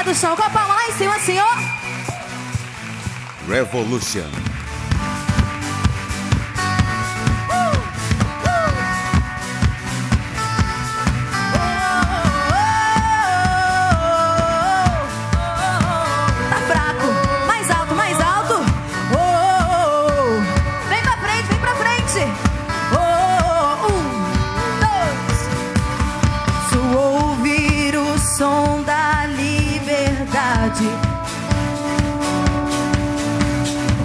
pé do chão, com a palma lá em cima, assim, ó. Revolution. Tá fraco. Mais alto, mais alto. Vem pra frente, vem pra frente. Se ouvir o som da liberdade,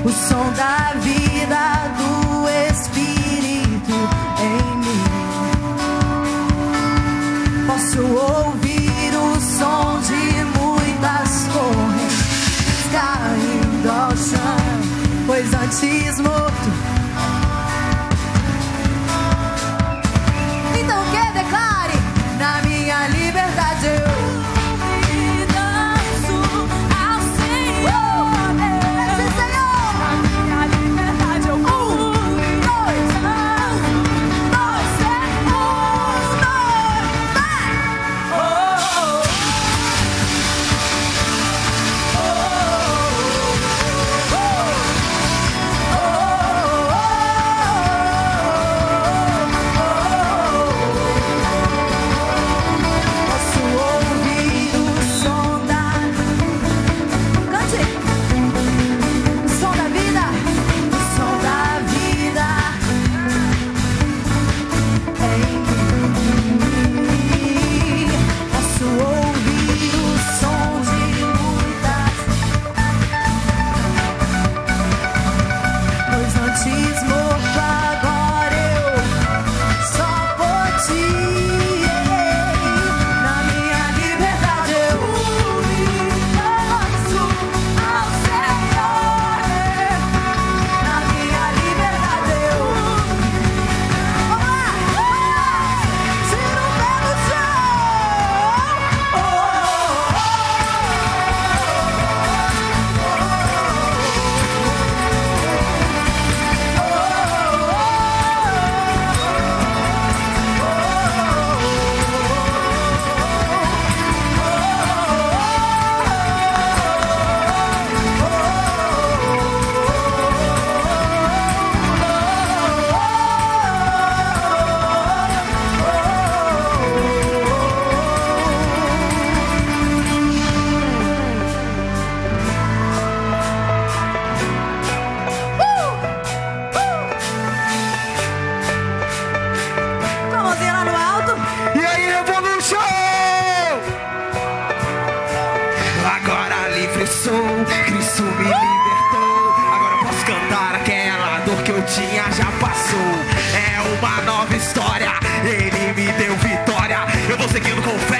o som da vida do Espírito em mim. Posso ouvir o som de muitas correntes caindo ao chão, pois antes morto. Então que declare: na minha liberdade eu Cristo me libertou. Agora eu posso cantar aquela dor que eu tinha, já passou. É uma nova história, Ele me deu vitória. Eu vou seguindo com fé.